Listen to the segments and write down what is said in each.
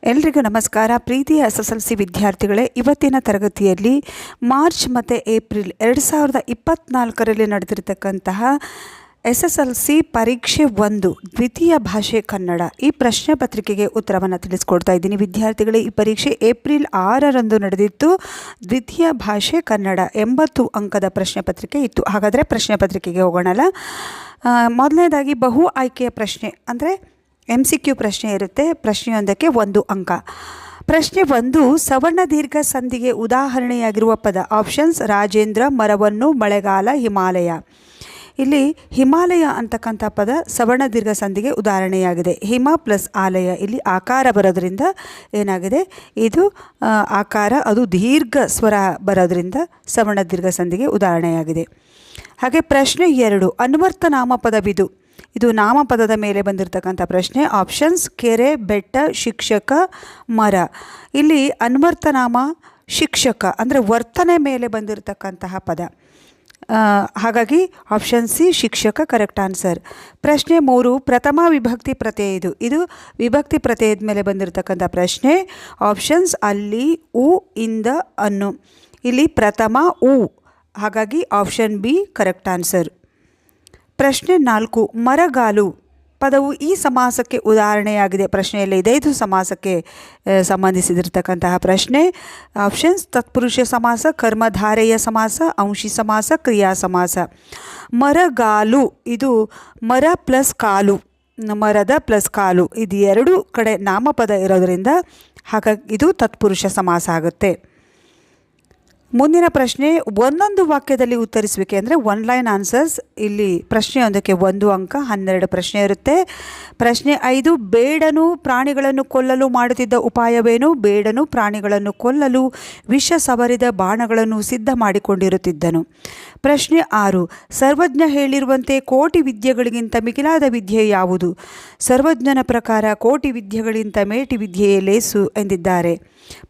ಎಲ್ರಿಗೂ ನಮಸ್ಕಾರ. ಪ್ರೀತಿಯ SSLC ವಿದ್ಯಾರ್ಥಿಗಳೇ, ಇವತ್ತಿನ ತರಗತಿಯಲ್ಲಿ ಮಾರ್ಚ್ ಮತ್ತು ಏಪ್ರಿಲ್ 2024ರಲ್ಲಿ ನಡೆದಿರತಕ್ಕಂತಹ SSLC ಪರೀಕ್ಷೆ 1 ದ್ವಿತೀಯ ಭಾಷೆ ಕನ್ನಡ ಈ ಪ್ರಶ್ನೆ ಪತ್ರಿಕೆಗೆ ಉತ್ತರವನ್ನು ತಿಳಿಸ್ಕೊಡ್ತಾ ಇದ್ದೀನಿ. ವಿದ್ಯಾರ್ಥಿಗಳೇ, ಈ ಪರೀಕ್ಷೆ ಏಪ್ರಿಲ್ 6ರಂದು ನಡೆದಿತ್ತು. ದ್ವಿತೀಯ ಭಾಷೆ ಕನ್ನಡ 80 ಅಂಕದ ಪ್ರಶ್ನೆ ಪತ್ರಿಕೆ ಇತ್ತು. ಹಾಗಾದರೆ ಪ್ರಶ್ನೆ ಪತ್ರಿಕೆಗೆ ಹೋಗೋಣಲ್ಲ. ಮೊದಲನೇದಾಗಿ ಬಹು ಆಯ್ಕೆಯ ಪ್ರಶ್ನೆ ಅಂದರೆ MCQ ಪ್ರಶ್ನೆ ಇರುತ್ತೆ. ಪ್ರಶ್ನೆಯೊಂದಕ್ಕೆ 1 ಅಂಕ. ಪ್ರಶ್ನೆ 1, ಸವರ್ಣ ದೀರ್ಘ ಸಂಧಿಗೆ ಉದಾಹರಣೆಯಾಗಿರುವ ಪದ. ಆಪ್ಷನ್ಸ್: ರಾಜೇಂದ್ರ, ಮರವನ್ನು, ಮಳೆಗಾಲ, ಹಿಮಾಲಯ. ಇಲ್ಲಿ ಹಿಮಾಲಯ ಅಂತಕ್ಕಂಥ ಪದ ಸವರ್ಣ ದೀರ್ಘ ಸಂಧಿಗೆ ಉದಾಹರಣೆಯಾಗಿದೆ. ಹಿಮ ಪ್ಲಸ್ ಆಲಯ, ಇಲ್ಲಿ ಆಕಾರ ಬರೋದ್ರಿಂದ ಏನಾಗಿದೆ, ಇದು ಆಕಾರ ಅದು ದೀರ್ಘ ಸ್ವರ ಬರೋದ್ರಿಂದ ಸವರ್ಣ ದೀರ್ಘ ಸಂಧಿಗೆ ಉದಾಹರಣೆಯಾಗಿದೆ. ಹಾಗೆ ಪ್ರಶ್ನೆ 2, ಅನ್ವರ್ಥ ನಾಮಪದವಿದು. ಇದು ನಾಮಪದದ ಮೇಲೆ ಬಂದಿರತಕ್ಕಂಥ ಪ್ರಶ್ನೆ. ಆಪ್ಷನ್ಸ್: ಕೆರೆ, ಬೆಟ್ಟ, ಶಿಕ್ಷಕ, ಮರ. ಇಲ್ಲಿ ಅನ್ವರ್ಥನಾಮ ಶಿಕ್ಷಕ ಅಂದರೆ ವರ್ತನೆ ಮೇಲೆ ಬಂದಿರತಕ್ಕಂತಹ ಪದ. ಹಾಗಾಗಿ ಆಪ್ಷನ್ ಸಿ ಶಿಕ್ಷಕ ಕರೆಕ್ಟ್ ಆನ್ಸರ್. ಪ್ರಶ್ನೆ 3, ಪ್ರಥಮ ವಿಭಕ್ತಿ ಪ್ರತ್ಯಯ ಇದು. ಇದು ವಿಭಕ್ತಿ ಪ್ರತ್ಯಯದ ಮೇಲೆ ಬಂದಿರತಕ್ಕಂಥ ಪ್ರಶ್ನೆ. ಆಪ್ಷನ್ಸ್: ಅಲ್ಲಿ, ಉ, ಇಂದ, ಅನ್ನು. ಇಲ್ಲಿ ಪ್ರಥಮ ಉ, ಹಾಗಾಗಿ ಆಪ್ಷನ್ ಬಿ ಕರೆಕ್ಟ್ ಆನ್ಸರ್. ಪ್ರಶ್ನೆ 4, ಮರಗಾಲು ಪದವು ಈ ಸಮಾಸಕ್ಕೆ ಉದಾಹರಣೆಯಾಗಿದೆ. ಪ್ರಶ್ನೆಯಲ್ಲೇ ಇದೆ, ಇದು ಸಮಾಸಕ್ಕೆ ಸಂಬಂಧಿಸಿದಿರ್ತಕ್ಕಂತಹ ಪ್ರಶ್ನೆ. ಆಪ್ಷನ್ಸ್: ತತ್ಪುರುಷ ಸಮಾಸ, ಕರ್ಮಧಾರೆಯ ಸಮಾಸ, ಅಂಶಿ ಸಮಾಸ, ಕ್ರಿಯಾ ಸಮಾಸ. ಮರಗಾಲು ಇದು ಮರ ಪ್ಲಸ್ ಕಾಲು, ಮರದ ಪ್ಲಸ್ ಕಾಲು, ಇದು ಎರಡು ಕಡೆ ನಾಮಪದ ಇರೋದರಿಂದ ಹಾಗಾಗಿ ಇದು ತತ್ಪುರುಷ ಸಮಾಸ ಆಗುತ್ತೆ. ಮುಂದಿನ ಪ್ರಶ್ನೆ, ಒಂದೊಂದು ವಾಕ್ಯದಲ್ಲಿ ಉತ್ತರಿಸಬೇಕೆ ಅಂದರೆ 1 ಲೈನ್ ಆನ್ಸರ್ಸ್. ಇಲ್ಲಿ ಪ್ರಶ್ನೆಯೊಂದಕ್ಕೆ 1 ಅಂಕ, 12 ಪ್ರಶ್ನೆ ಇರುತ್ತೆ. ಪ್ರಶ್ನೆ 5, ಬೇಡನು ಪ್ರಾಣಿಗಳನ್ನು ಕೊಲ್ಲಲು ಮಾಡುತ್ತಿದ್ದ ಉಪಾಯವೇನು? ಬೇಡನು ಪ್ರಾಣಿಗಳನ್ನು ಕೊಲ್ಲಲು ವಿಷ ಸವರಿದ ಬಾಣಗಳನ್ನು ಸಿದ್ಧ ಮಾಡಿಕೊಂಡಿರುತ್ತಿದ್ದನು. ಪ್ರಶ್ನೆ 6, ಸರ್ವಜ್ಞ ಹೇಳಿರುವಂತೆ ಕೋಟಿ ವಿದ್ಯೆಗಳಿಗಿಂತ ಮಿಗಿಲಾದ ವಿದ್ಯೆ ಯಾವುದು? ಸರ್ವಜ್ಞನ ಪ್ರಕಾರ ಕೋಟಿ ವಿದ್ಯೆಗಳಿಗಿಂತ ಮೇಟಿ ವಿದ್ಯೆಯೇ ಲೇಸು ಎಂದಿದ್ದಾರೆ.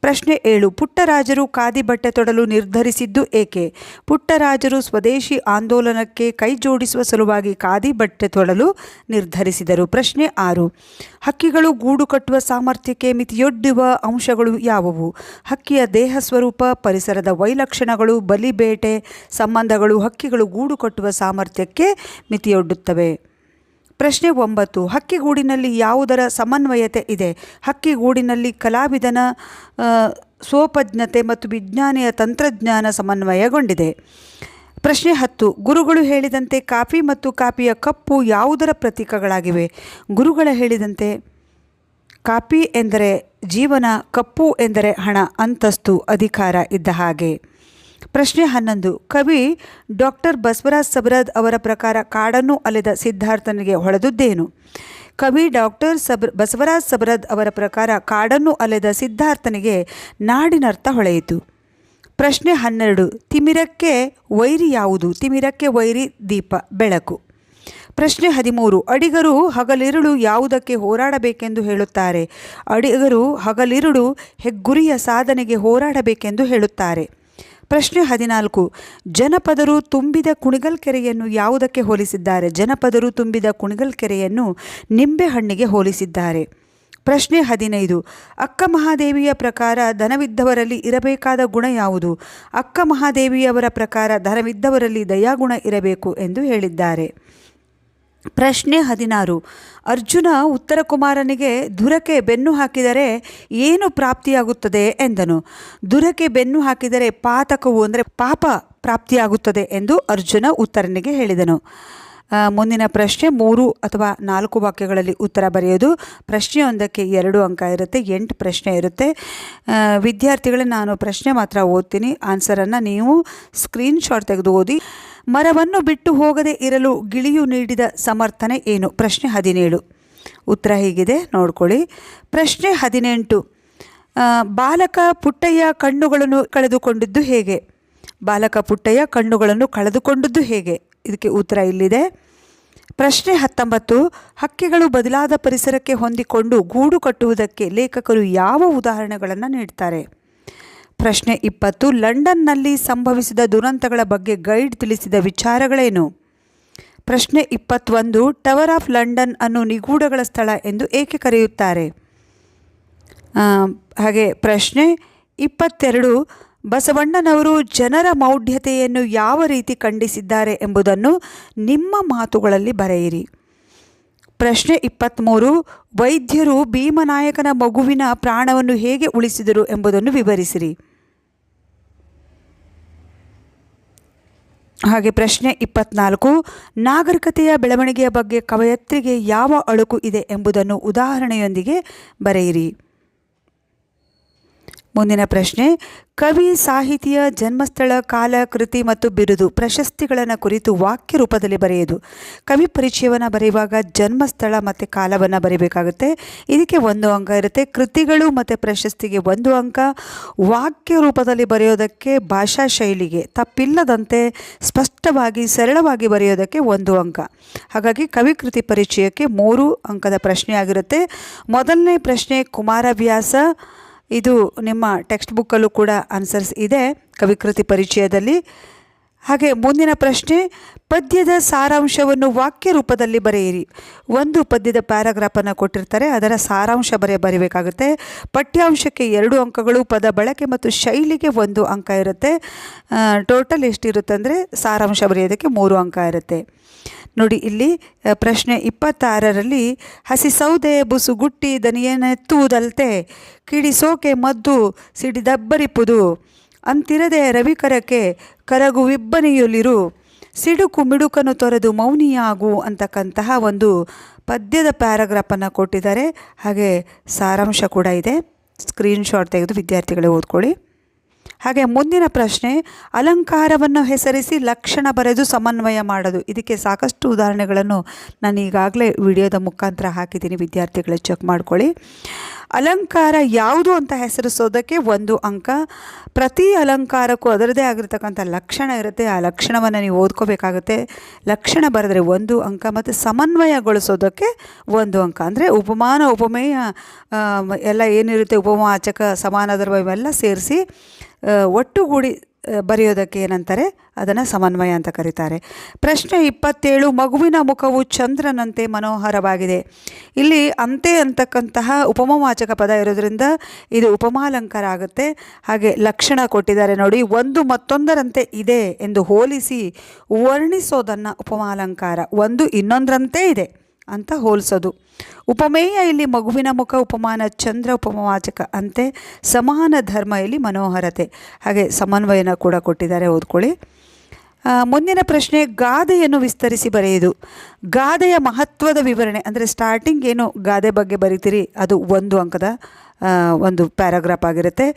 ಪ್ರಶ್ನೆ 7, ಪುಟ್ಟರಾಜರು ಖಾದಿ ಬಟ್ಟೆ ತೊಡಲು ನಿರ್ಧರಿಸಿದ್ದು ಏಕೆ? ಪುಟ್ಟರಾಜರು ಸ್ವದೇಶಿ ಆಂದೋಲನಕ್ಕೆ ಕೈ ಜೋಡಿಸುವ ಸಲುವಾಗಿ ಖಾದಿ ಬಟ್ಟೆ ತೊಡಲು ನಿರ್ಧರಿಸಿದರು. ಪ್ರಶ್ನೆ 6, ಹಕ್ಕಿಗಳು ಗೂಡು ಕಟ್ಟುವ ಸಾಮರ್ಥ್ಯಕ್ಕೆ ಮಿತಿಯೊಡ್ಡುವ ಅಂಶಗಳು ಯಾವುವು? ಹಕ್ಕಿಯ ದೇಹ ಸ್ವರೂಪ, ಪರಿಸರದ ವೈಲಕ್ಷಣಗಳು, ಬಲಿ ಬೇಟೆ ಸಂಬಂಧಗಳು ಹಕ್ಕಿಗಳು ಗೂಡು ಕಟ್ಟುವ ಸಾಮರ್ಥ್ಯಕ್ಕೆ ಮಿತಿಯೊಡ್ಡುತ್ತವೆ. ಪ್ರಶ್ನೆ 9, ಹಕ್ಕಿಗೂಡಿನಲ್ಲಿ ಯಾವುದರ ಸಮನ್ವಯತೆ ಇದೆ? ಹಕ್ಕಿಗೂಡಿನಲ್ಲಿ ಕಲಾವಿದನ ಸ್ವೋಪಜ್ಞತೆ ಮತ್ತು ವಿಜ್ಞಾನಿಯ ತಂತ್ರಜ್ಞಾನ ಸಮನ್ವಯಗೊಂಡಿದೆ. ಪ್ರಶ್ನೆ 10, ಗುರುಗಳು ಹೇಳಿದಂತೆ ಕಾಫಿ ಮತ್ತು ಕಾಫಿಯ ಕಪ್ಪು ಯಾವುದರ ಪ್ರತೀಕಗಳಾಗಿವೆ? ಗುರುಗಳ ಹೇಳಿದಂತೆ ಕಾಫಿ ಎಂದರೆ ಜೀವನ, ಕಪ್ಪು ಎಂದರೆ ಹಣ, ಅಂತಸ್ತು, ಅಧಿಕಾರ ಇದ್ದ ಹಾಗೆ. ಪ್ರಶ್ನೆ 11, ಕವಿ ಡಾಕ್ಟರ್ ಬಸವರಾಜ್ ಸಬರದ್ ಅವರ ಪ್ರಕಾರ ಕಾಡನ್ನು ಅಲೆದ ಸಿದ್ಧಾರ್ಥನಿಗೆ ಹೊಳೆದುದ್ದೇನು? ಕವಿ ಡಾಕ್ಟರ್ ಬಸವರಾಜ್ ಸಬರದ್ ಅವರ ಪ್ರಕಾರ ಕಾಡನ್ನು ಅಲೆದ ಸಿದ್ಧಾರ್ಥನಿಗೆ ನಾಡಿನರ್ಥ ಹೊಳೆಯಿತು. ಪ್ರಶ್ನೆ 12, ತಿಮಿರಕ್ಕೆ ವೈರಿ ಯಾವುದು? ತಿಮಿರಕ್ಕೆ ವೈರಿ ದೀಪ, ಬೆಳಕು. ಪ್ರಶ್ನೆ 13, ಅಡಿಗರು ಹಗಲಿರುಳು ಯಾವುದಕ್ಕೆ ಹೋರಾಡಬೇಕೆಂದು ಹೇಳುತ್ತಾರೆ? ಅಡಿಗರು ಹಗಲಿರುಳು ಹೆಗ್ಗುರಿಯ ಸಾಧನೆಗೆ ಹೋರಾಡಬೇಕೆಂದು ಹೇಳುತ್ತಾರೆ. ಪ್ರಶ್ನೆ 14, ಜನಪದರು ತುಂಬಿದ ಕುಣಿಗಲ್ ಕೆರೆಯನ್ನು ಯಾವುದಕ್ಕೆ ಹೋಲಿಸಿದ್ದಾರೆ? ಜನಪದರು ತುಂಬಿದ ಕುಣಿಗಲ್ ಕೆರೆಯನ್ನು ನಿಂಬೆಹಣ್ಣಿಗೆ ಹೋಲಿಸಿದ್ದಾರೆ. ಪ್ರಶ್ನೆ 15, ಅಕ್ಕ ಮಹಾದೇವಿಯ ಪ್ರಕಾರ ಧನವಿದ್ದವರಲ್ಲಿ ಇರಬೇಕಾದ ಗುಣ ಯಾವುದು? ಅಕ್ಕ ಮಹಾದೇವಿಯವರ ಪ್ರಕಾರ ಧನವಿದ್ದವರಲ್ಲಿ ದಯಾಗುಣ ಇರಬೇಕು ಎಂದು ಹೇಳಿದ್ದಾರೆ. ಪ್ರಶ್ನೆ 16, ಅರ್ಜುನ ಉತ್ತರ ಕುಮಾರನಿಗೆ ದುರಕೆ ಬೆನ್ನು ಹಾಕಿದರೆ ಏನು ಪ್ರಾಪ್ತಿಯಾಗುತ್ತದೆ ಎಂದನು? ದುರಕೆ ಬೆನ್ನು ಹಾಕಿದರೆ ಪಾತಕವು ಅಂದರೆ ಪಾಪ ಪ್ರಾಪ್ತಿಯಾಗುತ್ತದೆ ಎಂದು ಅರ್ಜುನ ಉತ್ತರನಿಗೆ ಹೇಳಿದನು. ಮುಂದಿನ ಪ್ರಶ್ನೆ 3 ಅಥವಾ 4 ವಾಕ್ಯಗಳಲ್ಲಿ ಉತ್ತರ ಬರೆಯೋದು. ಪ್ರಶ್ನೆಯೊಂದಕ್ಕೆ 2 ಅಂಕ ಇರುತ್ತೆ. 8 ಪ್ರಶ್ನೆ ಇರುತ್ತೆ. ವಿದ್ಯಾರ್ಥಿಗಳೇ, ನಾನು ಪ್ರಶ್ನೆ ಮಾತ್ರ ಓದ್ತೀನಿ, ಆನ್ಸರನ್ನು ನೀವು ಸ್ಕ್ರೀನ್ಶಾಟ್ ತೆಗೆದು ಓದಿ. ಮರವನ್ನು ಬಿಟ್ಟು ಹೋಗದೆ ಇರಲು ಗಿಳಿಯು ನೀಡಿದ ಸಮರ್ಥನೆ ಏನು? ಪ್ರಶ್ನೆ 17. ಉತ್ತರ ಹೀಗಿದೆ, ನೋಡ್ಕೊಳ್ಳಿ. ಪ್ರಶ್ನೆ 18, ಬಾಲಕ ಪುಟ್ಟಯ್ಯ ಕಣ್ಣುಗಳನ್ನು ಕಳೆದುಕೊಂಡಿದ್ದು ಹೇಗೆ? ಬಾಲಕ ಪುಟ್ಟಯ್ಯ ಕಣ್ಣುಗಳನ್ನು ಕಳೆದುಕೊಂಡದ್ದು ಹೇಗೆ? ಇದಕ್ಕೆ ಉತ್ತರ ಇಲ್ಲಿದೆ. ಪ್ರಶ್ನೆ 19, ಹಕ್ಕಿಗಳು ಬದಲಾದ ಪರಿಸರಕ್ಕೆ ಹೊಂದಿಕೊಂಡು ಗೂಡು ಕಟ್ಟುವುದಕ್ಕೆ ಲೇಖಕರು ಯಾವ ಉದಾಹರಣೆಗಳನ್ನು ನೀಡ್ತಾರೆ? ಪ್ರಶ್ನೆ 20, ಲಂಡನ್ನಲ್ಲಿ ಸಂಭವಿಸಿದ ದುರಂತಗಳ ಬಗ್ಗೆ ಗೈಡ್ ತಿಳಿಸಿದ ವಿಚಾರಗಳೇನು? ಪ್ರಶ್ನೆ 21, ಟವರ್ ಆಫ್ ಲಂಡನ್ ಅನ್ನು ನಿಗೂಢಗಳ ಸ್ಥಳ ಎಂದು ಏಕೆ ಕರೆಯುತ್ತಾರೆ? ಹಾಗೆ ಪ್ರಶ್ನೆ 22, ಬಸವಣ್ಣನವರು ಜನರ ಮೌಢ್ಯತೆಯನ್ನು ಯಾವ ರೀತಿ ಖಂಡಿಸಿದ್ದಾರೆ ಎಂಬುದನ್ನು ನಿಮ್ಮ ಮಾತುಗಳಲ್ಲಿ ಬರೆಯಿರಿ. ಪ್ರಶ್ನೆ 23, ವೈದ್ಯರು ಭೀಮನಾಯಕನ ಮಗುವಿನ ಪ್ರಾಣವನ್ನು ಹೇಗೆ ಉಳಿಸಿದರು ಎಂಬುದನ್ನು ವಿವರಿಸಿರಿ. ಹಾಗೆ ಪ್ರಶ್ನೆ 24, ನಾಗರಿಕತೆಯ ಬೆಳವಣಿಗೆಯ ಬಗ್ಗೆ ಕವಯತ್ರಿಗೆ ಯಾವ ಅಳುಕು ಇದೆ ಎಂಬುದನ್ನು ಉದಾಹರಣೆಯೊಂದಿಗೆ ಬರೆಯಿರಿ. ಮುಂದಿನ ಪ್ರಶ್ನೆ, ಕವಿ ಸಾಹಿತಿಯ ಜನ್ಮಸ್ಥಳ, ಕಾಲ, ಕೃತಿ ಮತ್ತು ಬಿರುದು, ಪ್ರಶಸ್ತಿಗಳನ್ನು ಕುರಿತು ವಾಕ್ಯ ರೂಪದಲ್ಲಿ ಬರೆಯುವುದು. ಕವಿ ಪರಿಚಯವನ್ನು ಬರೆಯುವಾಗ ಜನ್ಮಸ್ಥಳ ಮತ್ತು ಕಾಲವನ್ನು ಬರೀಬೇಕಾಗುತ್ತೆ. ಇದಕ್ಕೆ 1 ಅಂಕ ಇರುತ್ತೆ. ಕೃತಿಗಳು ಮತ್ತು ಪ್ರಶಸ್ತಿಗೆ 1 ಅಂಕ. ವಾಕ್ಯ ರೂಪದಲ್ಲಿ ಬರೆಯೋದಕ್ಕೆ ಭಾಷಾ ಶೈಲಿಗೆ ತಪ್ಪಿಲ್ಲದಂತೆ ಸ್ಪಷ್ಟವಾಗಿ ಸರಳವಾಗಿ ಬರೆಯೋದಕ್ಕೆ 1 ಅಂಕ. ಹಾಗಾಗಿ ಕವಿ ಕೃತಿ ಪರಿಚಯಕ್ಕೆ 3 ಅಂಕದ ಪ್ರಶ್ನೆ ಆಗಿರುತ್ತೆ. ಮೊದಲನೇ ಪ್ರಶ್ನೆ ಕುಮಾರವ್ಯಾಸ, ಇದು ನಿಮ್ಮ ಟೆಕ್ಸ್ಟ್ ಬುಕ್ಕಲ್ಲೂ ಕೂಡ ಆನ್ಸರ್ಸ್ ಇದೆ ಕವಿಕೃತಿ ಪರಿಚಯದಲ್ಲಿ. ಹಾಗೆ ಮುಂದಿನ ಪ್ರಶ್ನೆ, ಪದ್ಯದ ಸಾರಾಂಶವನ್ನು ವಾಕ್ಯ ರೂಪದಲ್ಲಿ ಬರೆಯಿರಿ. ಒಂದು ಪದ್ಯದ ಪ್ಯಾರಾಗ್ರಾಫನ್ನು ಕೊಟ್ಟಿರ್ತಾರೆ, ಅದರ ಸಾರಾಂಶ ಬರೀಬೇಕಾಗುತ್ತೆ. ಪಠ್ಯಾಂಶಕ್ಕೆ 2 ಅಂಕಗಳು, ಪದ ಬಳಕೆ ಮತ್ತು ಶೈಲಿಗೆ 1 ಅಂಕ ಇರುತ್ತೆ. ಟೋಟಲ್ ಎಷ್ಟಿರುತ್ತೆ ಅಂದರೆ ಸಾರಾಂಶ ಬರೆಯೋದಕ್ಕೆ 3 ಅಂಕ ಇರುತ್ತೆ. ನೋಡಿ ಇಲ್ಲಿ ಪ್ರಶ್ನೆ 26ರಲ್ಲಿ, ಹಸಿ ಸೌದೆ ಬುಸುಗುಟ್ಟಿ ದನಿಯನೆತ್ತುವುದಲ್ತೆ ಕಿಡಿಸೋಕೆ ಮದ್ದು ಸಿಡಿದಬ್ಬರಿಪುದು ಅಂತಿರದೆ ರವಿಕರಕ್ಕೆ ಕರಗುವಿಬ್ಬನಿಯುಲಿರು ಸಿಡುಕು ಮಿಡುಕನ್ನು ತೊರೆದು ಮೌನಿಯಾಗು ಅಂತಕ್ಕಂತಹ ಒಂದು ಪದ್ಯದ ಪ್ಯಾರಾಗ್ರಾಫನ್ನು ಕೊಟ್ಟಿದ್ದಾರೆ. ಹಾಗೆ ಸಾರಾಂಶ ಕೂಡ ಇದೆ. ಸ್ಕ್ರೀನ್ಶಾಟ್ ತೆಗೆದು ವಿದ್ಯಾರ್ಥಿಗಳೇ ಓದ್ಕೊಳ್ಳಿ. ಹಾಗೆ ಮುಂದಿನ ಪ್ರಶ್ನೆ, ಅಲಂಕಾರವನ್ನು ಹೆಸರಿಸಿ ಲಕ್ಷಣ ಬರೆದು ಸಮನ್ವಯ ಮಾಡೋದು. ಇದಕ್ಕೆ ಸಾಕಷ್ಟು ಉದಾಹರಣೆಗಳನ್ನು ನಾನು ಈಗಾಗಲೇ ವಿಡಿಯೋದ ಮುಖಾಂತರ ಹಾಕಿದ್ದೀನಿ, ವಿದ್ಯಾರ್ಥಿಗಳೇ ಚೆಕ್ ಮಾಡ್ಕೊಳ್ಳಿ. ಅಲಂಕಾರ ಯಾವುದು ಅಂತ ಹೆಸರಿಸೋದಕ್ಕೆ 1 ಅಂಕ. ಪ್ರತಿ ಅಲಂಕಾರಕ್ಕೂ ಅದರದೇ ಆಗಿರ್ತಕ್ಕಂಥ ಲಕ್ಷಣ ಇರುತ್ತೆ, ಆ ಲಕ್ಷಣವನ್ನು ನೀವು ಓದ್ಕೋಬೇಕಾಗುತ್ತೆ. ಲಕ್ಷಣ ಬರೆದ್ರೆ 1 ಅಂಕ. ಮತ್ತು ಸಮನ್ವಯಗೊಳಿಸೋದಕ್ಕೆ 1 ಅಂಕ. ಅಂದರೆ ಉಪಮಾನ, ಉಪಮೇಯ ಎಲ್ಲ ಏನಿರುತ್ತೆ, ಉಪವಾಚಕ, ಸಮಾನಾರ್ಥಕ ಇವೆಲ್ಲ ಸೇರಿಸಿ ಒಟ್ಟುಗೂಡಿ ಬರೆಯೋದಕ್ಕೆ ಏನಂತಾರೆ, ಅದನ್ನು ಸಮನ್ವಯ ಅಂತ ಕರೀತಾರೆ. ಪ್ರಶ್ನೆ 27, ಮಗುವಿನ ಮುಖವು ಚಂದ್ರನಂತೆ ಮನೋಹರವಾಗಿದೆ. ಇಲ್ಲಿ ಅಂತೆ ಅಂತಕ್ಕಂತಹ ಉಪಮವಾಚಕ ಪದ ಇರೋದ್ರಿಂದ ಇದು ಉಪಮಾಲಂಕಾರ ಆಗುತ್ತೆ. ಹಾಗೆ ಲಕ್ಷಣ ಕೊಟ್ಟಿದ್ದಾರೆ ನೋಡಿ, ಒಂದು ಮತ್ತೊಂದರಂತೆ ಇದೆ ಎಂದು ಹೋಲಿಸಿ ವರ್ಣಿಸೋದನ್ನು ಉಪಮಾಲಂಕಾರ. ಒಂದು ಇನ್ನೊಂದರಂತೆ ಇದೆ ಅಂತ ಹೋಲಿಸೋದು. ಉಪಮೇಯ ಇಲ್ಲಿ ಮಗುವಿನ ಮುಖ, ಉಪಮಾನ ಚಂದ್ರ, ಉಪಮವಾಚಕ ಅಂತೆ, ಸಮಾನ ಧರ್ಮ ಇಲ್ಲಿ ಮನೋಹರತೆ. ಹಾಗೆ ಸಮನ್ವಯನ ಕೂಡ ಕೊಟ್ಟಿದ್ದಾರೆ, ಓದ್ಕೊಳ್ಳಿ. ಮುಂದಿನ ಪ್ರಶ್ನೆ, ಗಾದೆಯನ್ನು ವಿಸ್ತರಿಸಿ ಬರೆಯುವುದು. ಗಾದೆಯ ಮಹತ್ವದ ವಿವರಣೆ ಅಂದರೆ ಸ್ಟಾರ್ಟಿಂಗ್ ಏನು ಗಾದೆ ಬಗ್ಗೆ ಬರಿತೀರಿ ಅದು 1 ಅಂಕದ ಒಂದು ಪ್ಯಾರಾಗ್ರಾಫ್ ಆಗಿರುತ್ತೆ.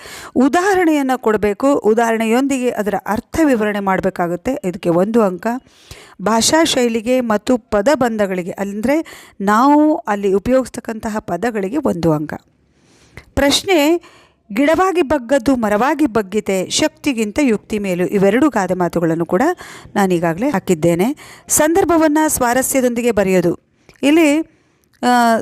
ಉದಾಹರಣೆಯನ್ನು ಕೊಡಬೇಕು, ಉದಾಹರಣೆಯೊಂದಿಗೆ ಅದರ ಅರ್ಥ ವಿವರಣೆ ಮಾಡಬೇಕಾಗುತ್ತೆ, ಇದಕ್ಕೆ 1 ಅಂಕ. ಭಾಷಾ ಶೈಲಿಗೆ ಮತ್ತು ಪದಬಂಧಗಳಿಗೆ ಅಂದರೆ ನಾವು ಅಲ್ಲಿ ಉಪಯೋಗಿಸ್ತಕ್ಕಂತಹ ಪದಗಳಿಗೆ 1 ಅಂಕ. ಪ್ರಶ್ನೆ, ಗಿಡವಾಗಿ ಬಗ್ಗದ್ದು ಮರವಾಗಿ ಬಗ್ಗಿತೆ, ಶಕ್ತಿಗಿಂತ ಯುಕ್ತಿ ಮೇಲು. ಇವೆರಡು ಗಾದೆ ಮಾತುಗಳನ್ನು ಕೂಡ ನಾನು ಈಗಾಗಲೇ ಹಾಕಿದ್ದೇನೆ. ಸಂದರ್ಭವನ್ನು ಸ್ವಾರಸ್ಯದೊಂದಿಗೆ ಬರೆಯೋದು. ಇಲ್ಲಿ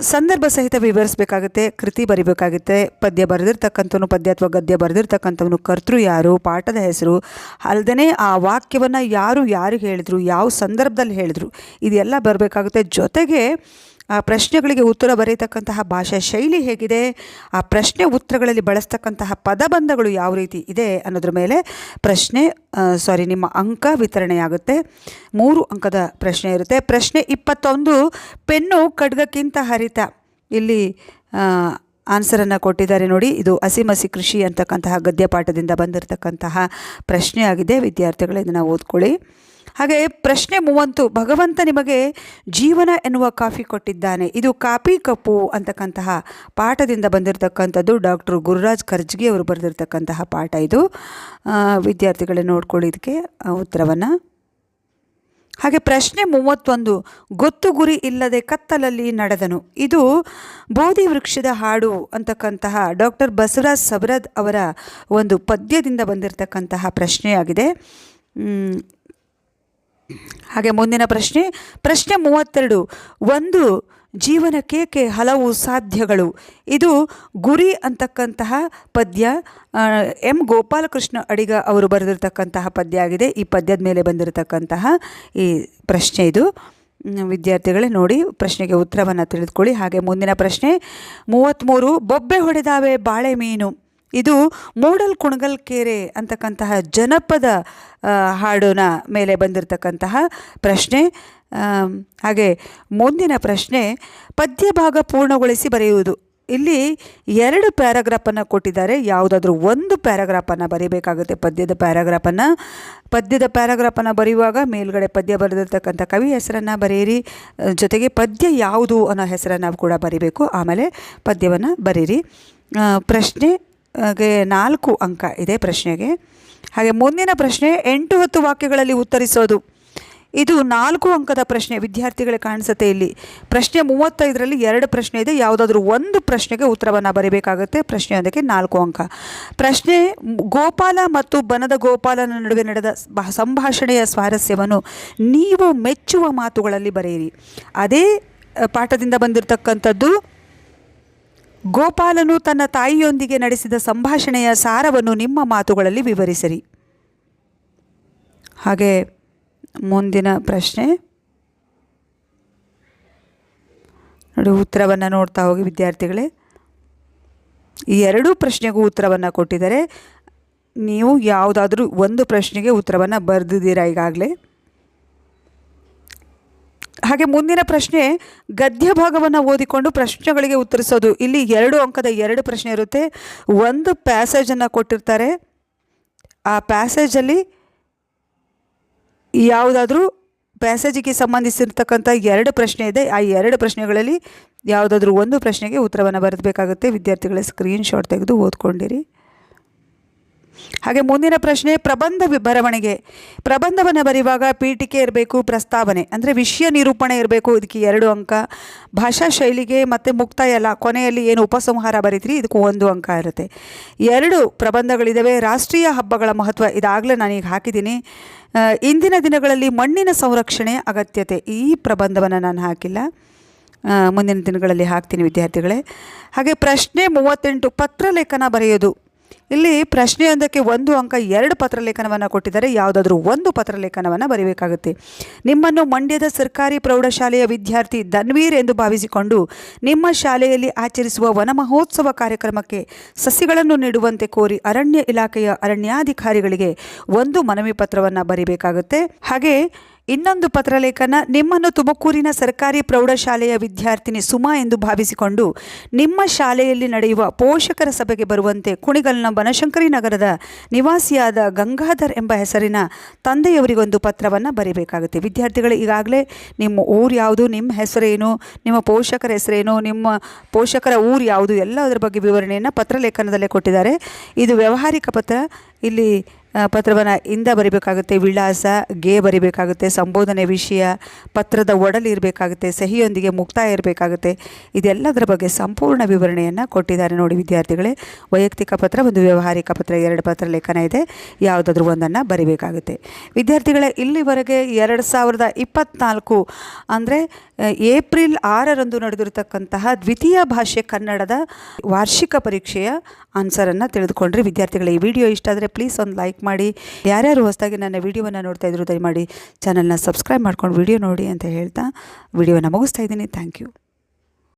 ಸಂದರ್ಭ ಸಹಿತ ವಿವರಿಸಬೇಕಾಗುತ್ತೆ, ಕೃತಿ ಬರಿಬೇಕಾಗುತ್ತೆ. ಪದ್ಯ ಬರೆದಿರ್ತಕ್ಕಂಥವನು, ಪದ್ಯ ಅಥವಾ ಗದ್ಯ ಬರೆದಿರ್ತಕ್ಕಂಥವನು, ಕರ್ತೃ ಯಾರು, ಪಾಠದ ಹೆಸರು, ಅಲ್ಲದೆ ಆ ವಾಕ್ಯವನ್ನು ಯಾರು ಹೇಳಿದರು, ಯಾವ ಸಂದರ್ಭದಲ್ಲಿ ಹೇಳಿದರು, ಇದೆಲ್ಲ ಬರಬೇಕಾಗುತ್ತೆ. ಜೊತೆಗೆ ಆ ಪ್ರಶ್ನೆಗಳಿಗೆ ಉತ್ತರ ಬರೀತಕ್ಕಂತಹ ಭಾಷಾ ಶೈಲಿ ಹೇಗಿದೆ, ಆ ಪ್ರಶ್ನೆ ಉತ್ತರಗಳಲ್ಲಿ ಬಳಸ್ತಕ್ಕಂತಹ ಪದಬಂಧಗಳು ಯಾವ ರೀತಿ ಇದೆ ಅನ್ನೋದ್ರ ಮೇಲೆ ನಿಮ್ಮ ಅಂಕ ವಿತರಣೆಯಾಗುತ್ತೆ. 3 ಅಂಕದ ಪ್ರಶ್ನೆ ಇರುತ್ತೆ. ಪ್ರಶ್ನೆ 21, ಪೆನ್ನು ಖಡ್ಗಕ್ಕಿಂತ ಹರಿತ. ಇಲ್ಲಿ ಆನ್ಸರನ್ನು ಕೊಟ್ಟಿದ್ದಾರೆ ನೋಡಿ, ಇದು ಹಸಿಮಸಿ ಕೃಷಿ ಅಂತಕ್ಕಂತಹ ಗದ್ಯಪಾಠದಿಂದ ಬಂದಿರತಕ್ಕಂತಹ ಪ್ರಶ್ನೆಯಾಗಿದೆ. ವಿದ್ಯಾರ್ಥಿಗಳು ಇದನ್ನು ಓದ್ಕೊಳ್ಳಿ. ಹಾಗೆ ಪ್ರಶ್ನೆ 30, ಭಗವಂತ ನಿಮಗೆ ಜೀವನ ಎನ್ನುವ ಕಾಫಿ ಕೊಟ್ಟಿದ್ದಾನೆ. ಇದು ಕಾಪಿ ಕಪ್ಪು ಅಂತಕ್ಕಂತಹ ಪಾಠದಿಂದ ಬಂದಿರತಕ್ಕಂಥದ್ದು. ಡಾಕ್ಟರ್ ಗುರುರಾಜ್ ಕರ್ಜ್ಗಿ ಅವರು ಬರೆದಿರ್ತಕ್ಕಂತಹ ಪಾಠ ಇದು. ವಿದ್ಯಾರ್ಥಿಗಳೇ ನೋಡ್ಕೊಳ್ಳಿ ಇದಕ್ಕೆ ಉತ್ತರವನ್ನು. ಹಾಗೆ ಪ್ರಶ್ನೆ 31, ಗೊತ್ತು ಗುರಿ ಇಲ್ಲದೆ ಕತ್ತಲಲ್ಲಿ ನಡೆದನು. ಇದು ಬೋಧಿ ವೃಕ್ಷದ ಹಾಡು ಅಂತಕ್ಕಂತಹ ಡಾಕ್ಟರ್ ಬಸವರಾಜ್ ಸಬರದ್ ಅವರ ಒಂದು ಪದ್ಯದಿಂದ ಬಂದಿರತಕ್ಕಂತಹ ಪ್ರಶ್ನೆಯಾಗಿದೆ. ಹಾಗೆ ಮುಂದಿನ ಪ್ರಶ್ನೆ 32, ಒಂದು ಜೀವನಕ್ಕೇಕೆ ಹಲವು ಸಾಧ್ಯಗಳು. ಇದು ಗುರಿ ಅಂತಕ್ಕಂತಹ ಪದ್ಯ ಎಂ ಗೋಪಾಲಕೃಷ್ಣ ಅಡಿಗ ಅವರು ಬರೆದಿರ್ತಕ್ಕಂತಹ ಪದ್ಯ ಆಗಿದೆ. ಈ ಪದ್ಯದ ಮೇಲೆ ಬಂದಿರತಕ್ಕಂತಹ ಈ ಪ್ರಶ್ನೆ ಇದು. ವಿದ್ಯಾರ್ಥಿಗಳೇ ನೋಡಿ ಪ್ರಶ್ನೆಗೆ ಉತ್ತರವನ್ನು ತಿಳಿದುಕೊಳ್ಳಿ. ಹಾಗೆ ಮುಂದಿನ ಪ್ರಶ್ನೆ 33, ಬೊಬ್ಬೆ ಹೊಡೆದಾವೆ ಬಾಳೆ ಮೀನು. ಇದು ಮೂಡಲ್ ಕುಣಗಲ್ ಕೆರೆ ಅಂತಕ್ಕಂತಹ ಜನಪದ ಹಾಡಿನ ಮೇಲೆ ಬಂದಿರತಕ್ಕಂತಹ ಪ್ರಶ್ನೆ. ಹಾಗೆ ಮುಂದಿನ ಪ್ರಶ್ನೆ, ಪದ್ಯ ಭಾಗ ಪೂರ್ಣಗೊಳಿಸಿ ಬರೆಯುವುದು. ಇಲ್ಲಿ 2 ಪ್ಯಾರಾಗ್ರಾಫನ್ನು ಕೊಟ್ಟಿದ್ದಾರೆ. ಯಾವುದಾದ್ರೂ ಒಂದು ಪ್ಯಾರಾಗ್ರಾಫನ್ನು ಬರೀಬೇಕಾಗುತ್ತೆ. ಪದ್ಯದ ಪ್ಯಾರಾಗ್ರಾಫನ್ನು ಬರೆಯುವಾಗ ಮೇಲ್ಗಡೆ ಪದ್ಯ ಬರೆದಿರ್ತಕ್ಕಂಥ ಕವಿ ಹೆಸರನ್ನು ಬರೆಯಿರಿ, ಜೊತೆಗೆ ಪದ್ಯ ಯಾವುದು ಅನ್ನೋ ಹೆಸರನ್ನು ಕೂಡ ಬರೀಬೇಕು. ಆಮೇಲೆ ಪದ್ಯವನ್ನು ಬರೀರಿ. ಪ್ರಶ್ನೆಗೆ 4 ಅಂಕ ಇದೆ ಪ್ರಶ್ನೆಗೆ. ಹಾಗೆ ಮುಂದಿನ ಪ್ರಶ್ನೆ 8-10 ವಾಕ್ಯಗಳಲ್ಲಿ ಉತ್ತರಿಸೋದು. ಇದು 4 ಅಂಕದ ಪ್ರಶ್ನೆ ವಿದ್ಯಾರ್ಥಿಗಳಿಗೆ ಕಾಣಿಸುತ್ತೆ. ಇಲ್ಲಿ ಪ್ರಶ್ನೆ 35ರಲ್ಲಿ 2 ಪ್ರಶ್ನೆ ಇದೆ. ಯಾವುದಾದ್ರೂ ಒಂದು ಪ್ರಶ್ನೆಗೆ ಉತ್ತರವನ್ನು ಬರೀಬೇಕಾಗುತ್ತೆ. ಪ್ರಶ್ನೆಯೊಂದಕ್ಕೆ 4 ಅಂಕ. ಪ್ರಶ್ನೆ, ಗೋಪಾಲ ಮತ್ತು ಬನದ ಗೋಪಾಲನ ನಡುವೆ ನಡೆದ ಸಂಭಾಷಣೆಯ ಸ್ವಾರಸ್ಯವನ್ನು ನೀವು ಮೆಚ್ಚುವ ಮಾತುಗಳಲ್ಲಿ ಬರೆಯಿರಿ. ಅದೇ ಪಾಠದಿಂದ ಬಂದಿರತಕ್ಕಂಥದ್ದು. ಗೋಪಾಲನು ತನ್ನ ತಾಯಿಯೊಂದಿಗೆ ನಡೆಸಿದ ಸಂಭಾಷಣೆಯ ಸಾರವನ್ನು ನಿಮ್ಮ ಮಾತುಗಳಲ್ಲಿ ವಿವರಿಸಿರಿ. ಹಾಗೆ ಮುಂದಿನ ಪ್ರಶ್ನೆ ನೋಡಿ, ಉತ್ತರವನ್ನು ನೋಡ್ತಾ ಹೋಗಿ ವಿದ್ಯಾರ್ಥಿಗಳೇ. ಈ 2 ಪ್ರಶ್ನೆಗೂ ಉತ್ತರವನ್ನು ಕೊಟ್ಟಿದ್ದಾರೆ. ನೀವು ಯಾವುದಾದ್ರೂ ಒಂದು ಪ್ರಶ್ನೆಗೆ ಉತ್ತರವನ್ನು ಬರೆದಿದ್ದೀರಾ ಈಗಾಗಲೇ. ಹಾಗೆ ಮುಂದಿನ ಪ್ರಶ್ನೆ, ಗದ್ಯ ಭಾಗವನ್ನು ಓದಿಕೊಂಡು ಪ್ರಶ್ನೆಗಳಿಗೆ ಉತ್ತರಿಸೋದು. ಇಲ್ಲಿ 2 ಅಂಕದ 2 ಪ್ರಶ್ನೆ ಇರುತ್ತೆ. ಒಂದು ಪ್ಯಾಸೇಜನ್ನು ಕೊಟ್ಟಿರ್ತಾರೆ. ಆ ಪ್ಯಾಸೇಜಲ್ಲಿ ಯಾವುದಾದ್ರೂ ಪ್ಯಾಸೇಜಿಗೆ ಸಂಬಂಧಿಸಿರ್ತಕ್ಕಂಥ 2 ಪ್ರಶ್ನೆ ಇದೆ. ಆ 2 ಪ್ರಶ್ನೆಗಳಲ್ಲಿ ಯಾವುದಾದ್ರೂ ಒಂದು ಪ್ರಶ್ನೆಗೆ ಉತ್ತರವನ್ನು ಬರೆದಬೇಕಾಗುತ್ತೆ. ವಿದ್ಯಾರ್ಥಿಗಳ ಸ್ಕ್ರೀನ್ಶಾಟ್ ತೆಗೆದು ಓದ್ಕೊಂಡಿರಿ. ಹಾಗೆ ಮುಂದಿನ ಪ್ರಶ್ನೆ, ಪ್ರಬಂಧ ಬರವಣಿಗೆ. ಪ್ರಬಂಧವನ್ನು ಬರೆಯುವಾಗ ಪೀಠಿಕೆ ಇರಬೇಕು, ಪ್ರಸ್ತಾವನೆ ಅಂದರೆ ವಿಷಯ ನಿರೂಪಣೆ ಇರಬೇಕು. ಇದಕ್ಕೆ 2 ಅಂಕ. ಭಾಷಾ ಶೈಲಿಗೆ ಮತ್ತು ಮುಕ್ತಾಯ ಅಲ್ಲ, ಕೊನೆಯಲ್ಲಿ ಏನು ಉಪಸಂಹಾರ ಬರೀತೀರಿ, ಇದಕ್ಕೂ 1 ಅಂಕ ಇರುತ್ತೆ. 2 ಪ್ರಬಂಧಗಳಿದ್ದಾವೆ. ರಾಷ್ಟ್ರೀಯ ಹಬ್ಬಗಳ ಮಹತ್ವ, ಇದಾಗಲೇ ನಾನೀಗ ಹಾಕಿದ್ದೀನಿ. ಇಂದಿನ ದಿನಗಳಲ್ಲಿ ಮಣ್ಣಿನ ಸಂರಕ್ಷಣೆಯ ಅಗತ್ಯತೆ, ಈ ಪ್ರಬಂಧವನ್ನು ನಾನು ಹಾಕಿಲ್ಲ, ಮುಂದಿನ ದಿನಗಳಲ್ಲಿ ಹಾಕ್ತೀನಿ ವಿದ್ಯಾರ್ಥಿಗಳೇ. ಹಾಗೆ ಪ್ರಶ್ನೆ 38, ಪತ್ರಲೇಖನ ಬರೆಯೋದು. ಇಲ್ಲಿ ಪ್ರಶ್ನೆಯೊಂದಕ್ಕೆ 1 ಅಂಕ. 2 ಪತ್ರಲೇಖನವನ್ನು ಕೊಟ್ಟಿದ್ದಾರೆ. ಯಾವುದಾದ್ರೂ ಒಂದು ಪತ್ರಲೇಖನವನ್ನು ಬರೀಬೇಕಾಗುತ್ತೆ. ನಿಮ್ಮನ್ನು ಮಂಡ್ಯದ ಸರ್ಕಾರಿ ಪ್ರೌಢಶಾಲೆಯ ವಿದ್ಯಾರ್ಥಿ ಧನ್ವೀರ್ ಎಂದು ಭಾವಿಸಿಕೊಂಡು ನಿಮ್ಮ ಶಾಲೆಯಲ್ಲಿ ಆಚರಿಸುವ ವನ ಮಹೋತ್ಸವ ಕಾರ್ಯಕ್ರಮಕ್ಕೆ ಸಸಿಗಳನ್ನು ನೀಡುವಂತೆ ಕೋರಿ ಅರಣ್ಯ ಇಲಾಖೆಯ ಅರಣ್ಯಾಧಿಕಾರಿಗಳಿಗೆ 1 ಮನವಿ ಪತ್ರವನ್ನು ಬರೀಬೇಕಾಗುತ್ತೆ. ಹಾಗೆ ಇನ್ನೊಂದು ಪತ್ರಲೇಖನ, ನಿಮ್ಮನ್ನು ತುಮಕೂರಿನ ಸರ್ಕಾರಿ ಪ್ರೌಢಶಾಲೆಯ ವಿದ್ಯಾರ್ಥಿನಿ ಸುಮಾ ಎಂದು ಭಾವಿಸಿಕೊಂಡು ನಿಮ್ಮ ಶಾಲೆಯಲ್ಲಿ ನಡೆಯುವ ಪೋಷಕರ ಸಭೆಗೆ ಬರುವಂತೆ ಕುಣಿಗಲ್ನ ಬನಶಂಕರಿ ನಗರದ ನಿವಾಸಿಯಾದ ಗಂಗಾಧರ್ ಎಂಬ ಹೆಸರಿನ ತಂದೆಯವರಿಗೊಂದು ಪತ್ರವನ್ನು ಬರೀಬೇಕಾಗುತ್ತೆ. ವಿದ್ಯಾರ್ಥಿಗಳು ಈಗಾಗಲೇ ನಿಮ್ಮ ಊರು ಯಾವುದು, ನಿಮ್ಮ ಹೆಸರೇನು, ನಿಮ್ಮ ಪೋಷಕರ ಹೆಸರೇನು, ನಿಮ್ಮ ಪೋಷಕರ ಊರು ಯಾವುದು, ಎಲ್ಲದರ ಬಗ್ಗೆ ವಿವರಣೆಯನ್ನು ಪತ್ರಲೇಖನದಲ್ಲೇ ಕೊಟ್ಟಿದ್ದಾರೆ. ಇದು ವ್ಯಾವಹಾರಿಕ ಪತ್ರ. ಇಲ್ಲಿ ಪತ್ರವನ್ನು ಇಂದ ಬರೀಬೇಕಾಗುತ್ತೆ, ವಿಳಾಸ ಗೆ ಬರೀಬೇಕಾಗುತ್ತೆ, ಸಂಬೋಧನೆ ವಿಷಯ, ಪತ್ರದ ಒಡಲು ಇರಬೇಕಾಗುತ್ತೆ, ಸಹಿಯೊಂದಿಗೆ ಮುಕ್ತಾಯ ಇರಬೇಕಾಗುತ್ತೆ. ಇದೆಲ್ಲದರ ಬಗ್ಗೆ ಸಂಪೂರ್ಣ ವಿವರಣೆಯನ್ನು ಕೊಟ್ಟಿದ್ದಾರೆ ನೋಡಿ ವಿದ್ಯಾರ್ಥಿಗಳೇ. ವೈಯಕ್ತಿಕ ಪತ್ರ, ಒಂದು ವ್ಯಾವಹಾರಿಕ ಪತ್ರ, 2 ಪತ್ರಲೇಖನ ಇದೆ. ಯಾವುದಾದ್ರೂ ಒಂದನ್ನು ಬರೀಬೇಕಾಗುತ್ತೆ. ವಿದ್ಯಾರ್ಥಿಗಳೇ, ಇಲ್ಲಿವರೆಗೆ 2024 ಅಂದರೆ ಏಪ್ರಿಲ್ 6ರಂದು ನಡೆದಿರತಕ್ಕಂತಹ ದ್ವಿತೀಯ ಭಾಷೆ ಕನ್ನಡದ ವಾರ್ಷಿಕ ಪರೀಕ್ಷೆಯ ಆನ್ಸರನ್ನು ತಿಳಿದುಕೊಂಡ್ರಿ. ವಿದ್ಯಾರ್ಥಿಗಳೇ, ಈ ವಿಡಿಯೋ ಇಷ್ಟ ಆದರೆ ಪ್ಲೀಸ್ ಒಂದು ಲೈಕ್ ಮಾಡಿ. ಯಾರ್ಯಾರು ಹೊಸದಾಗಿ ನನ್ನ ವಿಡಿಯೋವನ್ನು ನೋಡ್ತಾ ಇದ್ರು ದಯಮಾಡಿ ಚಾನಲ್ನ ಸಬ್ಸ್ಕ್ರೈಬ್ ಮಾಡ್ಕೊಂಡು ವಿಡಿಯೋ ನೋಡಿ ಅಂತ ಹೇಳ್ತಾ ವಿಡಿಯೋನ ಮುಗಿಸ್ತಾ ಇದ್ದೀನಿ. Thank you.